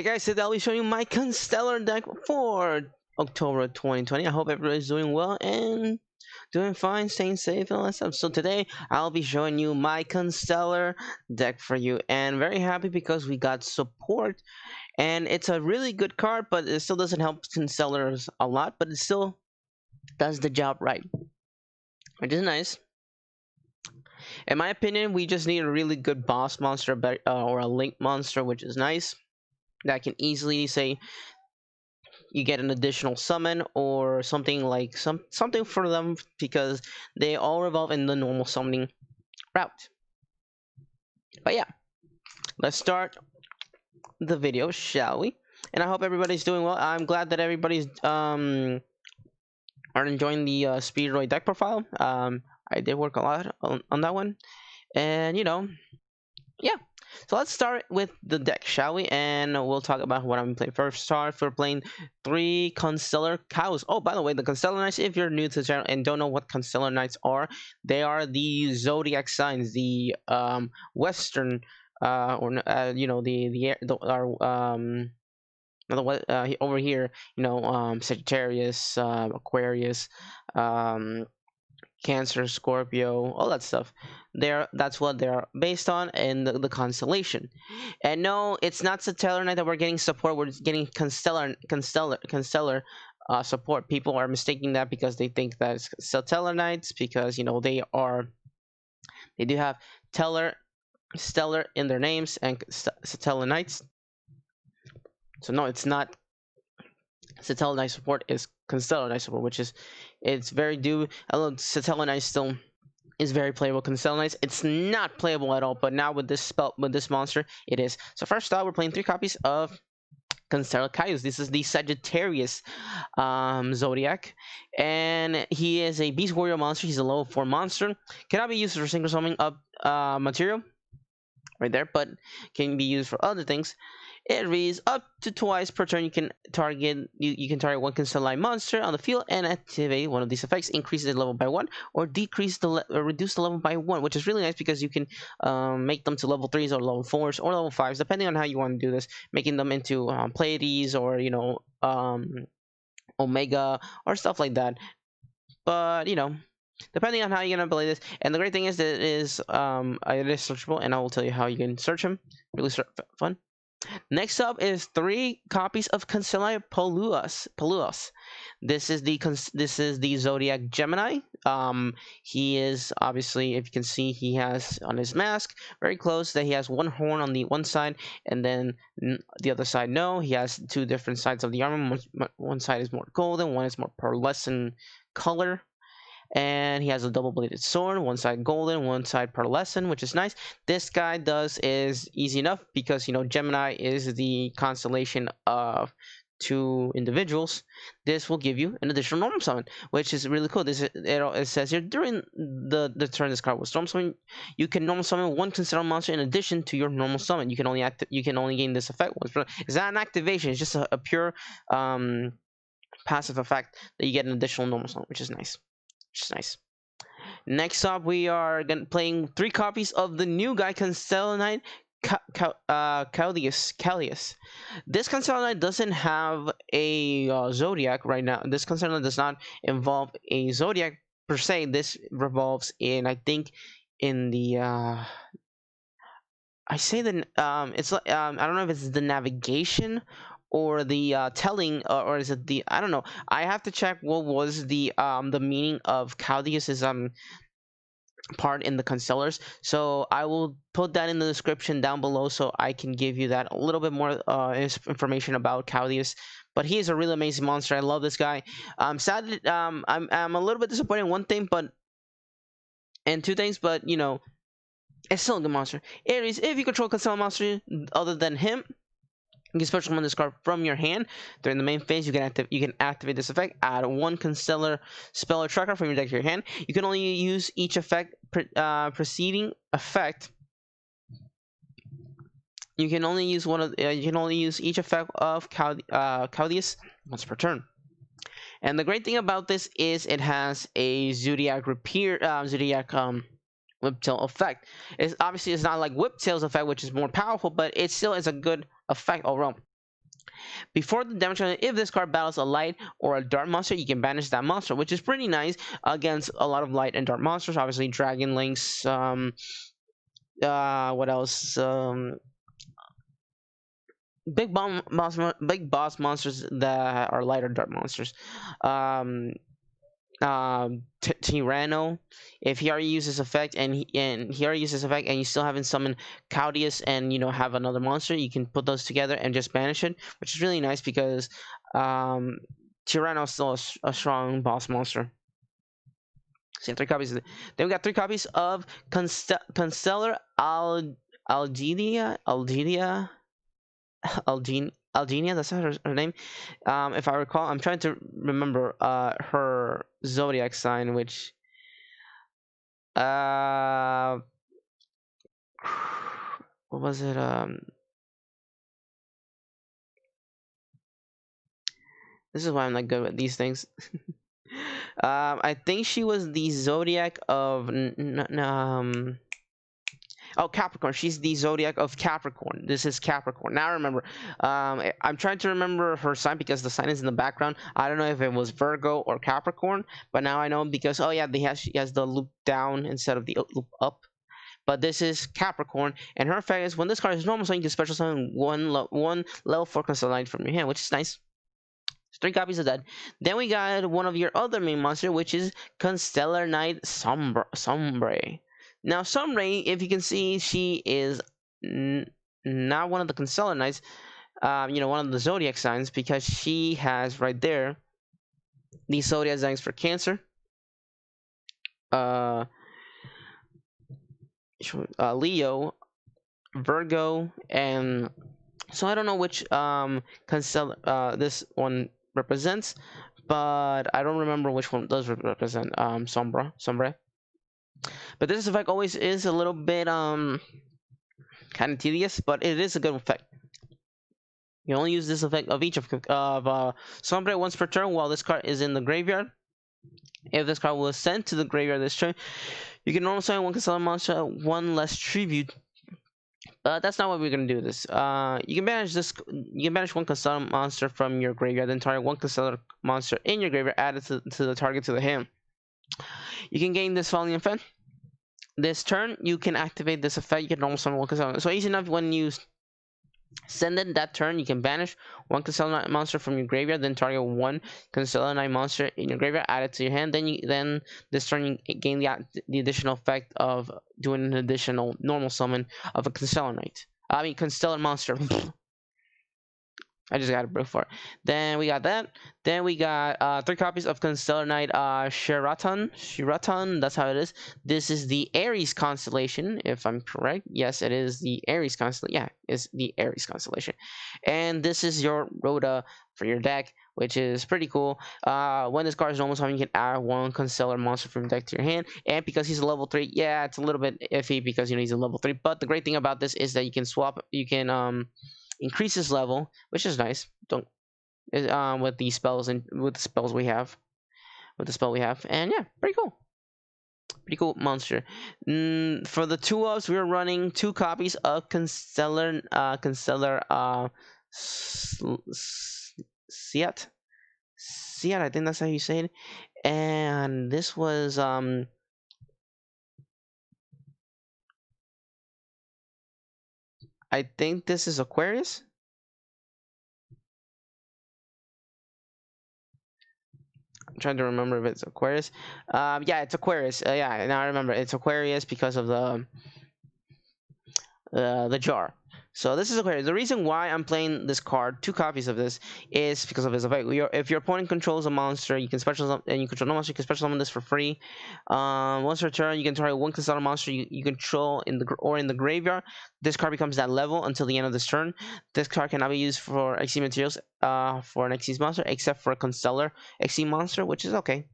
Hey guys, today I'll be showing you my Constellar deck for October 2020. I hope everybody's doing well and doing fine, staying safe and all that stuff. So today I'll be showing you my Constellar deck for you, and very happy because we got support, and it's a really good card, but it still doesn't help Constellars a lot, but it still does the job right, which is nice. In my opinion, we just need a really good boss monster or a link monster, which is nice. That can easily say you get an additional summon or something like something for them, because they all revolve in the normal summoning route. But yeah, let's start the video, shall we? And I hope everybody's doing well. I'm glad that everybody's are enjoying the Speedroid deck profile. I did work a lot on that one, and yeah. So let's start with the deck, shall we? And we'll talk about what I'm playing. First start for playing 3 Constellar cows. Oh, by the way, the Constellar Knights, if you're new to the channel and don't know what Constellar Knights are, they are the zodiac signs, the Western over here, Sagittarius, Aquarius, Cancer, Scorpio, all that stuff. That's what they're based on in the constellation. And no, it's not Stellar Knight that we're getting support. We're getting Constellar support. People are mistaking that because they think that it's Stellar Knights, because they do have Stellar in their names and Stellar Knights. So no, it's not. Stellar Knight support is Constellar Knight support, which is, it's very due. Although Stellar Knight still is very playable. Constellar Knights, it's not playable at all, but now with this monster, it is. So first off, we're playing 3 copies of Constellar Caius. This is the Sagittarius Zodiac, and he is a Beast Warrior monster. He's a level 4 monster. Cannot be used for single summoning up material, right there, but can be used for other things. It reads, up to twice per turn you can target one Constellar monster on the field and activate one of these effects. Increase the level by 1 or reduce the level by 1, which is really nice because you can make them to level 3s or level 4s or level 5s, depending on how you want to do this, making them into Pleiades or Omega or stuff like that. But depending on how you're gonna play this. And the great thing is that it is searchable, and I will tell you how you can search him. Really fun. Next up is 3 copies of Constellar Polluos. This is the Zodiac Gemini. He is, obviously, if you can see, he has on his mask very close that he has 1 horn on the one side, and then the other side no. He has 2 different sides of the armor. One side is more golden, one is more pearlescent color. And he has a double-bladed sword, one side golden, one side pearlescent, which is nice. This guy is easy enough because Gemini is the constellation of 2 individuals. This will give you an additional normal summon, which is really cool. It says here, during the turn this card was normal summon, you can normal summon 1 Constellar monster in addition to your normal summon. You can only gain this effect once. It's not an activation. It's just a pure passive effect that you get an additional normal summon, which is nice. Next up, we are playing 3 copies of the new guy, Constellar Knight Callius. This Constellar Knight doesn't have a zodiac right now. This Constellar Knight does not involve a zodiac per se. This revolves in, I think, in the it's like I don't know if it's the navigation or the telling, or is it the, I don't know. I have to check what was the meaning of Caldius's part in the Constellars. So I will put that in the description down below, so I can give you that a little bit more information about Caldius. But he is a really amazing monster. I love this guy. Sadly, I'm a little bit disappointed in one thing, and 2 things, but it's still a good monster. Aries, if you control Constellar monster other than him, you can special summon this card from your hand. During the main phase, you can activate this effect. Add 1 Constellar spell or tracker from your deck to your hand. You can only use each effect preceding effect. You can only use each effect of Caldius once per turn. And the great thing about this is it has a Zodiac Whiptail effect. It's not like Whiptail's effect, which is more powerful, but it still is a good effect overall. Before the damage, if this card battles a light or a dark monster, you can banish that monster, which is pretty nice against a lot of light and dark monsters. Obviously, Dragon Links. What else? Big boss monsters that are light or dark monsters. Um, Tyranno, if he already uses effect and he already uses effect and you still haven't summoned Caudius and have another monster, you can put those together and just banish it, which is really nice because Tyranno is still a strong boss monster. So 3 copies. Then we got 3 copies of Constellar Algedia. Algenia, that's her name. If I recall, I'm trying to remember her zodiac sign, which what was it? This is why I'm not good with these things. I think she was the zodiac of oh, Capricorn. She's the zodiac of Capricorn. This is Capricorn. Now I remember. I'm trying to remember her sign because the sign is in the background. I don't know if it was Virgo or Capricorn, but now I know because oh yeah, she has the loop down instead of the loop up. But this is Capricorn, and her effect is when this card is normal, so you can special summon one level 4 Constellar Knight from your hand, which is nice. 3 copies of that. Then we got one of your other main monster, which is Constellar Knight Sombre. Now, Sombre, if you can see, she is not one of the Constellar Knights, one of the zodiac signs, because she has right there the zodiac signs for Cancer, Leo, Virgo, and so I don't know which Constellar this one represents, but I don't remember which one does represent Sombre. But this effect always is a little bit kind of tedious, but it is a good effect. You only use this effect of each of Sombre once per turn while this card is in the graveyard. If this card was sent to the graveyard this turn, you can normally summon one Constellar monster, one less tribute. But that's not what we're gonna do. This you can banish this. You can banish one Constellar monster from your graveyard, then target one Constellar monster in your graveyard added to the target to the hand. You can gain this following effect. This turn, you can activate this effect. You can normal summon one Constellar. So easy enough when you send it that turn, you can banish one Constellar Knight monster from your graveyard, then target one Constellar Knight monster in your graveyard, add it to your hand. Then this turn you gain the additional effect of doing an additional normal summon of a Constellar Knight. I mean Constellar monster. I just got a break for it. Then we got that. Then we got 3 copies of Constellar Knight Shiraton, that's how it is. This is the Aries constellation, if I'm correct. Yes, it is the Aries constellation. Yeah, it's the Aries constellation. And this is your Rhoda for your deck, which is pretty cool. When this card is normal summon, you can add one Constellar monster from your deck to your hand. And because he's a level 3, yeah, it's a little bit iffy because he's a level 3. But the great thing about this is that you can swap, you can increase his level, which is nice. Don't with the spells and with the spells we have, and yeah, pretty cool monster. For the 2-ups, we're running 2 copies of Constellar Siat. I think that's how you say it. And this was I think this is Aquarius. I'm trying to remember if it's Aquarius. Yeah, it's Aquarius. Yeah, now I remember it's Aquarius because of the jar. So this is Aquarius. The reason why I'm playing this card, 2 copies of this, is because of his effect. If your opponent controls a monster, you can special summon, and you control no monster, you can special summon this for free. Once per turn, you can target one Constellar monster you control in the graveyard. This card becomes that level until the end of this turn. This card cannot be used for XC materials for an XC monster, except for a Constellar XC monster, which is okay.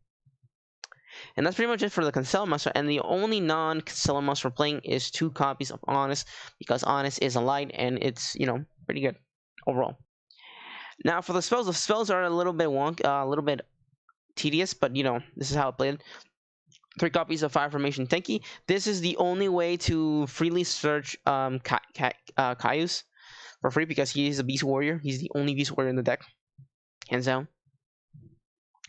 And that's pretty much it for the Constellar monster. And the only non-Constellar monster we're playing is 2 copies of Honest, because Honest is a light and it's pretty good overall. Now for the spells are a little bit a little bit tedious, but this is how it played. 3 copies of Fire Formation Tenki. This is the only way to freely search Caius. for free because he's a beast warrior. He's the only beast warrior in the deck, hands down.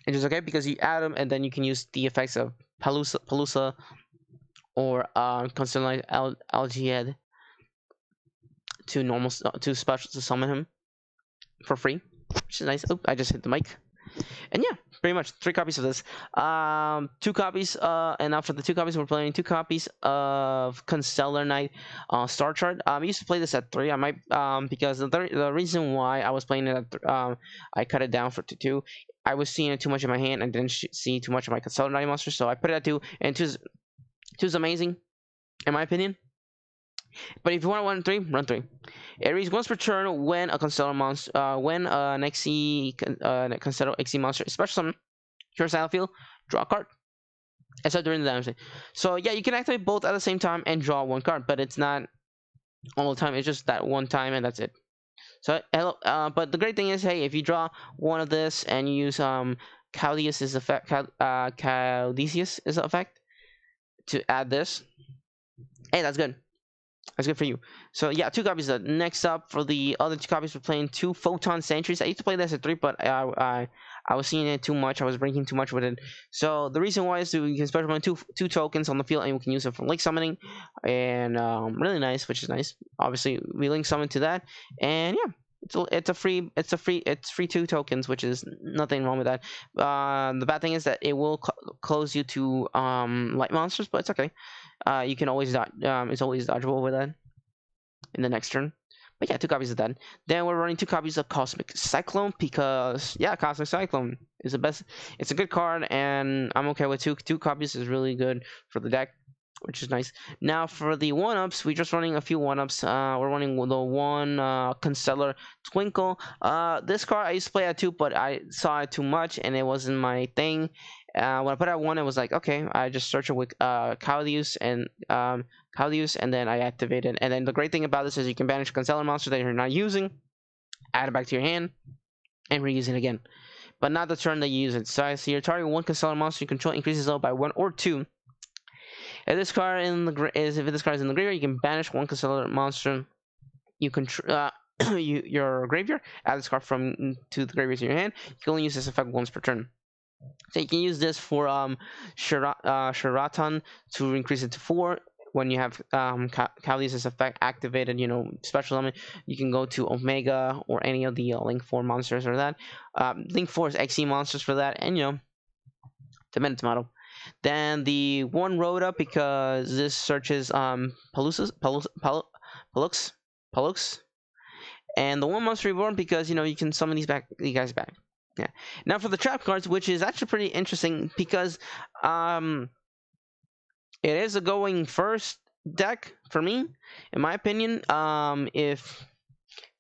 Which is okay because you add him and then you can use the effects of Palusa or Constellar Algied to special to summon him for free, which is nice. Oh, I just hit the mic. And yeah, pretty much 3 copies of this. 2 copies, and now for the 2 copies, we're playing 2 copies of Constellar Knight Star Chart. I used to play this at 3. I might, because the reason why I was playing it at, I cut it down to 2. I was seeing it too much in my hand and didn't see too much of my Constellar Knight monster, so I put it at 2. And 2's amazing, in my opinion. But if you want to run 3, run 3. It reads once per turn when a Constellar monster, when an Constellar XE monster is special summon your battlefield, draw a card. Except during the damage. So yeah, you can activate both at the same time and draw 1 card, but it's not all the time. It's just that one time and that's it. So but the great thing is, hey, if you draw one of this and you use Caudicius's effect, Caudicius's effect to add this, hey, that's good. That's good for you. So yeah, 2 copies. Next up, for the other 2 copies, we're playing 2 Photon Sentries. I used to play this at 3, but I was seeing it too much. I was breaking too much with it. So the reason why is you can special summon 2 tokens on the field, and you can use it for link summoning, and really nice, which is nice. Obviously, we link summon to that, and yeah, it's free 2 tokens, which is nothing wrong with that. The bad thing is that it will close you to light monsters, but it's okay. You can always dodge. It's always dodgeable with that in the next turn. But yeah, 2 copies of that. Then we're running 2 copies of Cosmic Cyclone because yeah, Cosmic Cyclone is the best. It's a good card, and I'm okay with 2 copies. Is really good for the deck, which is nice. Now for the 1-ups, we're just running a few 1-ups. We're running the 1 Constellar Twinkle. This card I used to play at 2, but I saw it too much and it wasn't my thing. When I put out 1, it was like, okay, I just search it with Caudicius and then I activate it. And then the great thing about this is you can banish a Constellar monster that you're not using, add it back to your hand, and reuse it again. But not the turn that you use it. So I see your target 1 Constellar monster you control increases level by 1 or 2. If this card is in the graveyard, you can banish 1 Constellar monster you control. Your graveyard, add this card to the graveyard to your hand. You can only use this effect once per turn. So you can use this for Shiratan to increase it to 4. When you have Caudicius's effect activated, special summon, you can go to Omega or any of the Link 4 monsters or that. Link 4 is XE monsters for that, and tomato. Then the 1 Rhoda, because this searches Palux, and the 1 Monster Reborn because you can summon these guys back. Yeah. Now for the trap cards, which is actually pretty interesting because it is a going first deck for me, in my opinion. If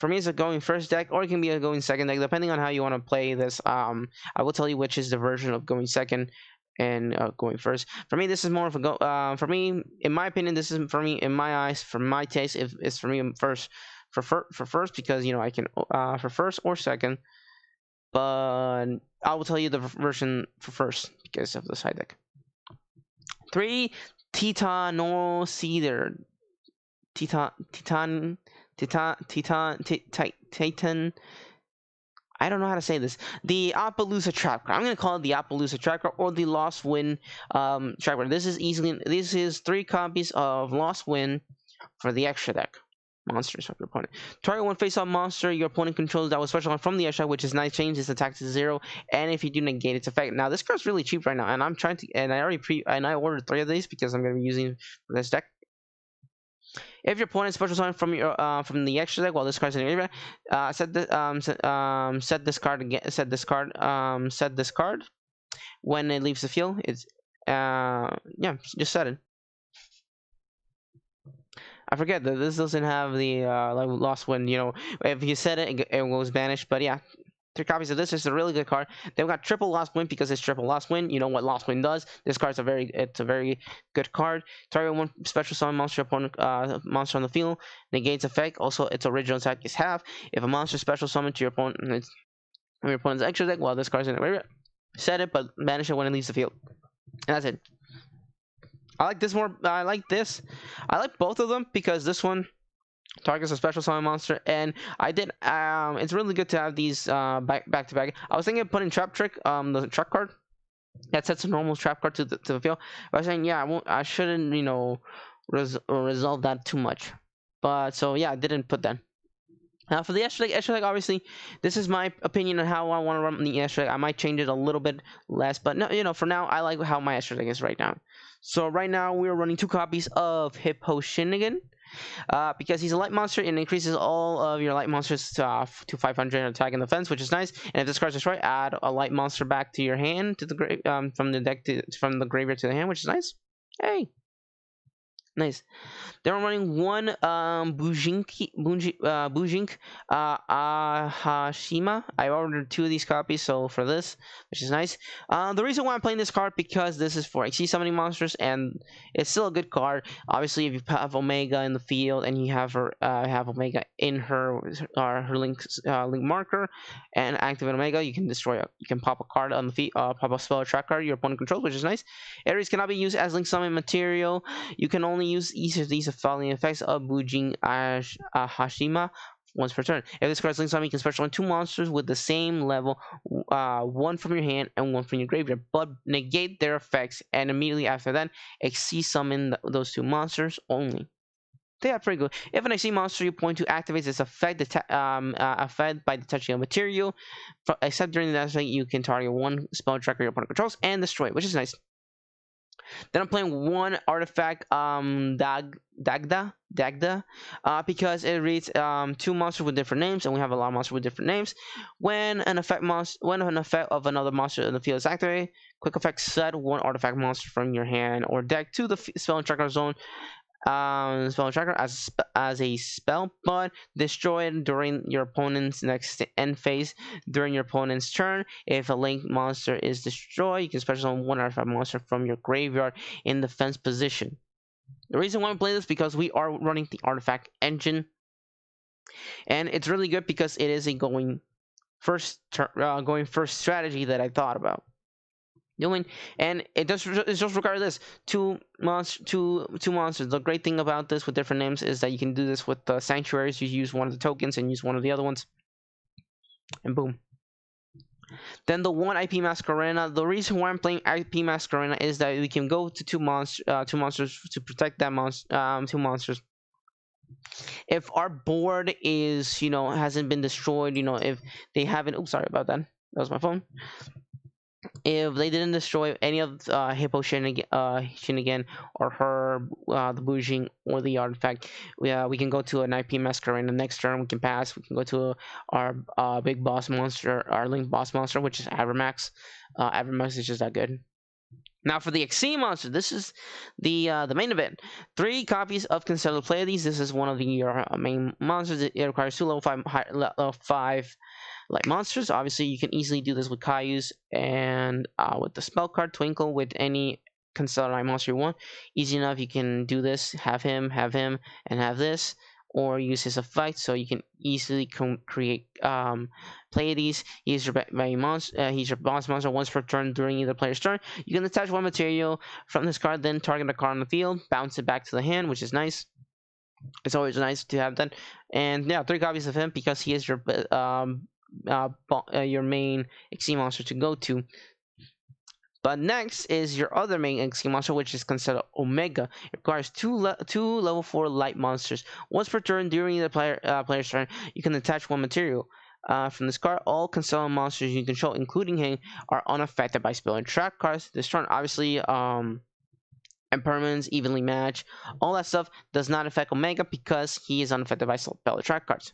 for me it's a going first deck, or it can be a going second deck, depending on how you want to play this. I will tell you which is the version of going second and going first. For me, this is more of a go. For me, in my opinion, this is for me, in my eyes, for my taste, it's for me first for first because I can for first or second. But I will tell you the version for first because of the side deck. 3 Titanoceder. Titan. I don't know how to say this. The Appaloosa Trap card. I'm gonna call it the Appaloosa Trap card or the Lost Wind Trap card. This is 3 copies of Lost Wind for the extra deck. Monsters of your opponent. Target 1 face-off monster your opponent controls that was special from the extra, which is nice. Change its attack to 0, and if you do negate its effect. Now this card's really cheap right now, and I'm trying to, and I ordered 3 of these because I'm gonna be using for this deck. If your opponent special summon from the extra deck while this card's in your graveyard, set this card again. Set this card when it leaves the field. It's just set it. I forget that this doesn't have the like Lost Wind. If you set it, it goes banished. But yeah, 3 copies of this. It's a really good card. They've got triple Lost Wind because it's triple Lost Wind. You know what Lost Wind does. This card's a very good card. Target 1 special summon monster opponent monster on the field. Negates effect. Also, its original attack is half. If a monster special summon to your opponent's extra deck while this card's in the graveyard, set it, but banish it when it leaves the field. And that's it. I like this more. I like this. I like both of them because this one Targets a special summon monster, and I did. It's really good to have these back to back. I was thinking of putting Trap Trick, the trap card that sets a normal trap card to the field. But I was saying, yeah, I shouldn't, resolve that too much. But so yeah, I didn't put that. Now for the extra leg, obviously, this is my opinion on how I want to run the extra leg. I might change it a little bit less, but no, for now, I like how my extra leg is right now. So right now, we're running 2 copies of Hippo Shinnigan. Because he's a light monster and increases all of your light monsters to 500 attack and defense, which is nice. And if this card's destroyed, add a light monster back to your hand to the from the deck from the graveyard to the hand, which is nice. Hey, nice. Then we're running one Bujink Hashima. I ordered 2 of these copies, so for this, which is nice. The reason why I'm playing this card because this is for XC summoning monsters, and it's still a good card. Obviously, if you have Omega in the field and you have her have Omega in her link marker and activate Omega, you can you can pop a card on the field, pop a spell or track card your opponent controls, which is nice. Ares cannot be used as link summon material. You can only use each of these following effects of Bujin Hashima once per turn. If this card's linked summon, you can special summon 2 monsters with the same level, 1 from your hand and 1 from your graveyard, but negate their effects, and immediately after that, XC summon those 2 monsters only. They are pretty good. If an XC monster you point to activates its effect, effect by detaching a material, except during the effect, you can target 1 spell tracker your opponent controls and destroy it, which is nice. Then I'm playing one artifact, Dagda, because it reads 2 monsters with different names, and we have a lot of monsters with different names. When an effect of another monster in the field is activated, quick effect, set 1 artifact monster from your hand or deck to the spell tracker zone. Spell tracker as a spell, but destroy it during your opponent's next end phase during your opponent's turn. If a link monster is destroyed, you can special summon 1 artifact monster from your graveyard in defense position. The reason why we play this is because we are running the artifact engine, and it's really good because it is a going first strategy that I thought about doing, and it's just regardless 2 monsters. The great thing about this with different names is that you can do this with the sanctuaries. You use one of the tokens and use one of the other ones, and boom. Then the 1 IP Masquerena. The reason why I'm playing IP Masquerena is that we can go to 2 monsters to protect that 2 monsters. If our board is hasn't been destroyed, if they haven't, oh, sorry about that, that was my phone. If they didn't destroy any of Hippo Shinnigan or her, the Bujing or the artifact, we can go to an IP Masquerade. The next turn we can pass. We can go to our big boss monster, our link boss monster, which is Avermax. Avermax is just that good. Now for the XC monster, this is the main event. 3 copies of Constellar Pleiades. This is one of the main monsters. It requires 2 level 5 light monsters. Obviously, you can easily do this with Cayuse and with the spell card Twinkle with any Constellar monster you want. Easy enough. You can do this. Have him, and have this, or use his effect, so you can easily create Pleiades. He's your main monster. He's your boss monster once per turn during either player's turn. You can attach 1 material from this card, then target a card on the field, bounce it back to the hand, which is nice. It's always nice to have that. And yeah, 3 copies of him because he is your main XC monster to go to. But next is your other main XC monster, which is considered Omega. It requires 2 level 4 light monsters. Once per turn during the player's turn, you can attach 1 material. From this card, all Constellar monsters you control, including him, are unaffected by spell and trap cards. This turn, obviously, impermanence, evenly match, all that stuff does not affect Omega because he is unaffected by spell or trap cards.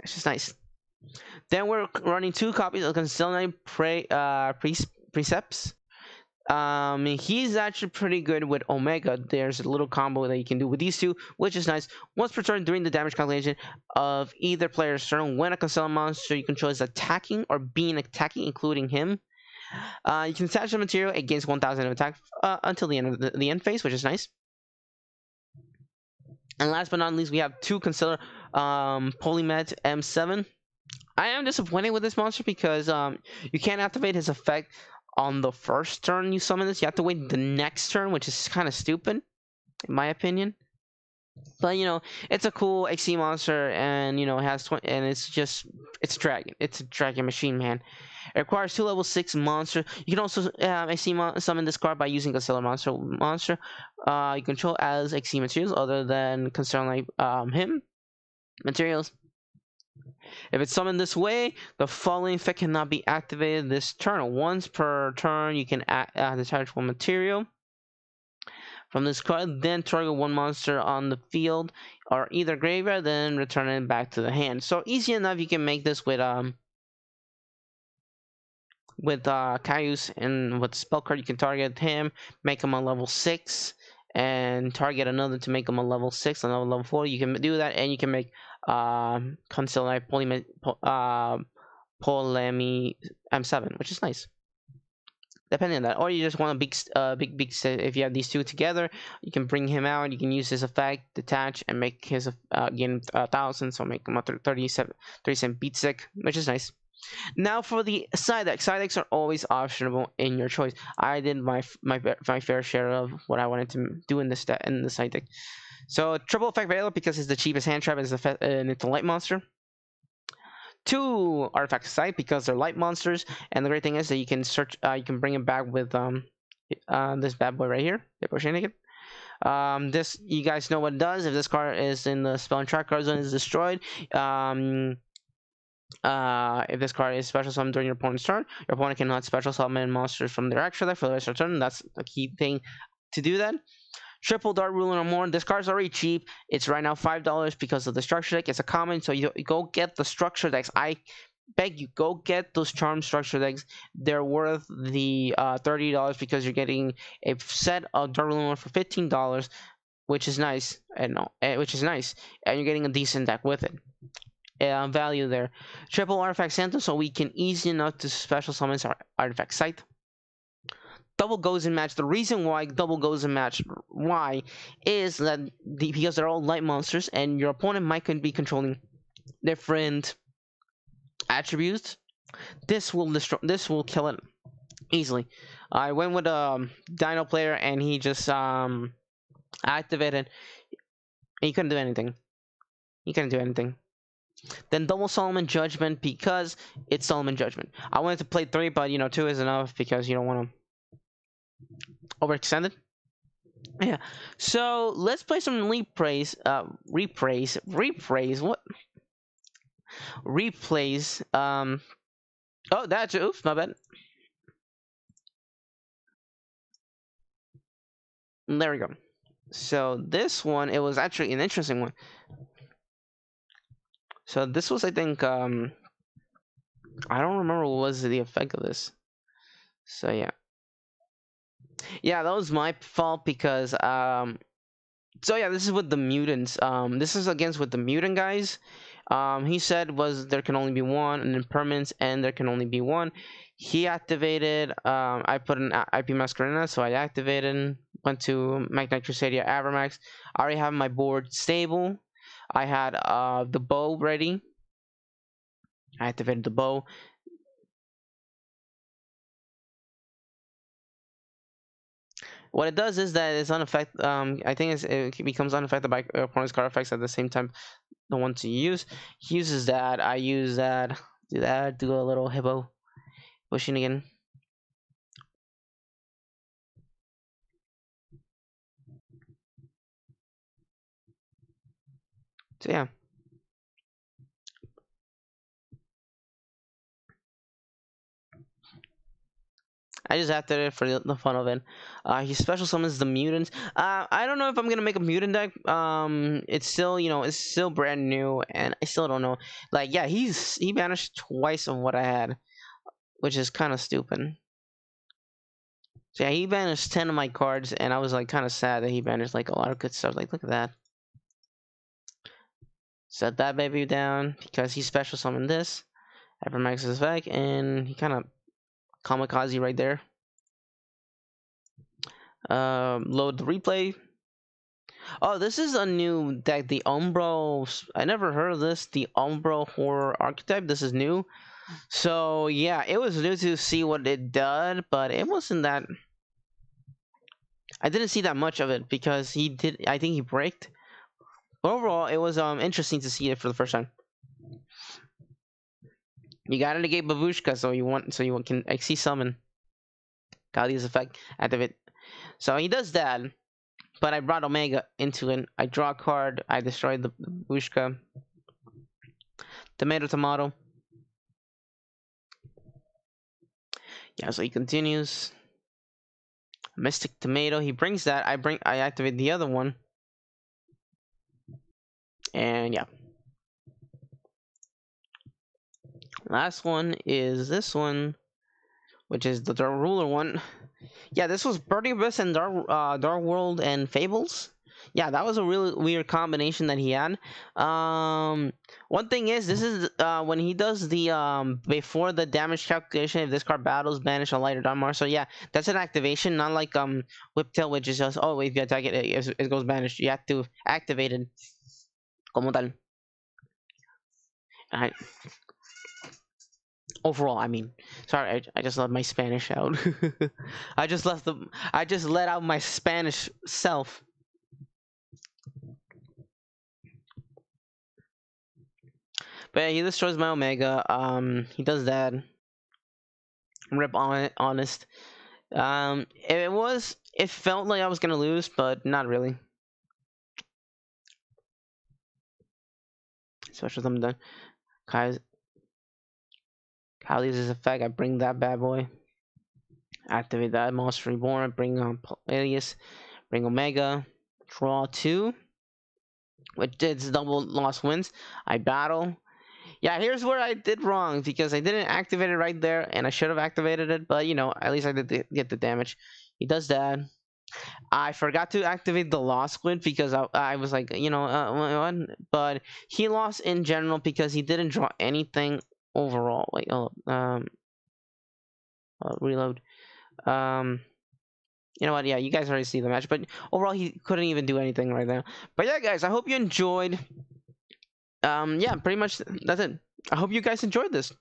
It's just nice. Then we're running 2 copies of Constellar Precepts. He's actually pretty good with Omega. There's a little combo that you can do with these 2, which is nice. Once per turn during the damage calculation of either player's turn, when a Constellar monster you control is attacking or being attacking, including him, you can attach the material against 1000 of attack until the end of the end phase, which is nice. And last but not least, we have 2 Constellar Polymet M7. I am disappointed with this monster because you can't activate his effect on the first turn you summon this. You have to wait the next turn, which is kind of stupid, in my opinion. But it's a cool XC monster, and it has 20, and it's a dragon. It's a dragon machine, man. It requires 2 level 6 monsters. You can also summon this card by using Constellar monster you control as XC materials other than Constellar like him materials. If it's summoned this way, the following effect cannot be activated this turn. Once per turn, you can detach one material from this card, then target one monster on the field or either graveyard, then return it back to the hand. So easy enough. You can make this with Caius, and with spell card you can target him, make him a level 6, and target another to make him a level 6, another level 4. You can do that, and you can make Constellar Polemy M7, which is nice. Depending on that, or you just want a big set. If you have these two together, you can bring him out. You can use his effect, detach, and make his gain 1,000. So make him a 37 beat sick, which is nice. Now for the side decks. Side decks are always optional in your choice. I did my fair share of what I wanted to do in the side deck. So triple effect Veiler because it's the cheapest hand trap, and it's a light monster. 2 artifact side because they're light monsters, and the great thing is that you can search. You can bring it back with this bad boy right here, this, you guys know what it does. If this card is in the spell and track card zone, is destroyed. If this card is special summoned during your opponent's turn, your opponent cannot special summon monsters from their extra deck for the rest of the turn. That's the key thing to do that. Triple Dart Ruler no more. This card's already cheap. It's right now $5 because of the structure deck. It's a common, so you go get the structure decks. I beg you, go get those charm structure decks. They're worth the $30 because you're getting a set of Dart Ruler for $15, which is nice, and you're getting a decent deck with it. Value there. Triple Artifact Center, so we can easy enough to special summon our Artifact Site. Double goes in match. The reason why double goes in match, why, is that because they're all light monsters, and your opponent might be controlling different attributes. This will destroy. This will kill it easily. I went with a Dino player, and he just activated. He couldn't do anything. He couldn't do anything. Then double Solomon Judgment because it's Solomon Judgment. I wanted to play 3, but 2 is enough because you don't want to overextend it. Yeah. So let's play some replays. What? Replays. Oh, that's oops, my bad. There we go. So this one, it was actually an interesting one. So this was, I think, I don't remember what was the effect of this. So yeah, that was my fault because so yeah, this is with the mutants. This is against with the mutant guys. He said was there can only be one, and then permanents, and there can only be one. He activated. I put an IP Masquerena, so I activated. Went to Magnetic Crusadia Avermax. I already have my board stable. I had the bow ready. I activated the bow. What it does is that it's unaffected. I think it becomes unaffected by opponent's card effects at the same time. The one to use. He uses that. I use that. Do that. Do a little hippo pushing again. So yeah. I just activated it for the fun of it. He special summons the mutants. I don't know if I'm gonna make a mutant deck. It's still, it's still brand new, and I still don't know. Like, yeah, he banished twice of what I had, which is kind of stupid. So yeah, he banished 10 of my cards, and I was like kind of sad that he banished like a lot of good stuff. Like, look at that. Set that baby down because he special summoned this. Evermax is back, and he kind of kamikaze right there. Load the replay. Oh, this is a new deck, the Umbro. I never heard of this. The Umbro Horror Archetype. This is new. So yeah, it was new to see what it did, but it wasn't that. I didn't see that much of it because he did. I think he braked. But overall, it was interesting to see it for the first time. You gotta negate Babushka, so you can XC summon. Kali's effect activate. So he does that, but I brought Omega into it. I draw a card. I destroyed the Babushka. Tomato. Yeah, so he continues. Mystic Tomato. He brings that. I activate the other one. And yeah. Last one is this one, which is the Dark Ruler one. Yeah, this was Burning Abyss and Dark World and Fables. Yeah, that was a really weird combination that he had. One thing is, this is when he does the before the damage calculation. If this card battles, banish a light or Dunmar. So yeah, that's an activation, not like Whiptail, which is just if you attack it goes banished. You have to activate it, como tal. I, overall, I mean, sorry, I just let my Spanish out. I just let out my Spanish self. But yeah, he destroys my Omega. He does that. Rip on it, honest. It felt like I was gonna lose, but not really. Special summon done. Kai's effect. I bring that bad boy. Activate that monster reborn. Bring Alias. Bring Omega. Draw 2. Which did double lost wins. I battle. Yeah, here's where I did wrong because I didn't activate it right there, and I should have activated it. But at least I did get the damage. He does that. I forgot to activate the lost squid because I was like, what? But he lost in general because he didn't draw anything overall. Like, reload. You know what? Yeah, you guys already see the match, but overall he couldn't even do anything right now. But yeah, guys, I hope you enjoyed. Yeah, pretty much that's it. I hope you guys enjoyed this.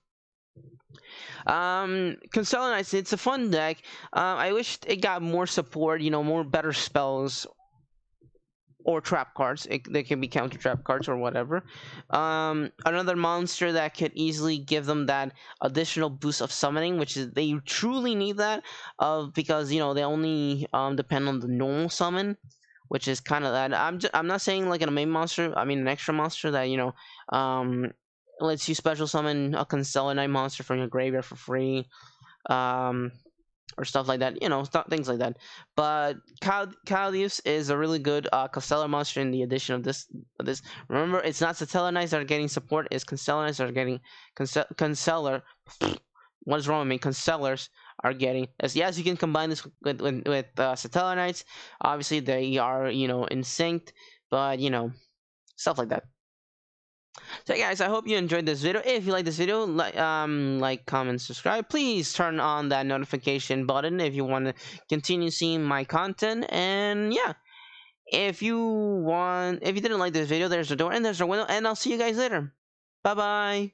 Constellar, it's a fun deck. I wish it got more support, more better spells or trap cards. They can be counter trap cards or whatever. Another monster that could easily give them that additional boost of summoning, which is they truly need that because they only depend on the normal summon, which is kind of that. I'm not saying like a main monster. I mean an extra monster that lets you special summon a Constellar Knight monster from your graveyard for free. Or stuff like that, things like that. But Calius is a really good Constellar monster in the addition of this. Remember, it's not Satellar Knights that are getting support; it's Constellar Knights that are getting Constellar. What is wrong with me? Constellars are getting. Yes, you can combine this with Satellar Knights. Obviously, they are in sync, but stuff like that. So guys, I hope you enjoyed this video. If you like this video, like, comment, subscribe. Please turn on that notification button if you want to continue seeing my content. And yeah, if you didn't like this video, there's a door and there's a window, and I'll see you guys later. Bye bye.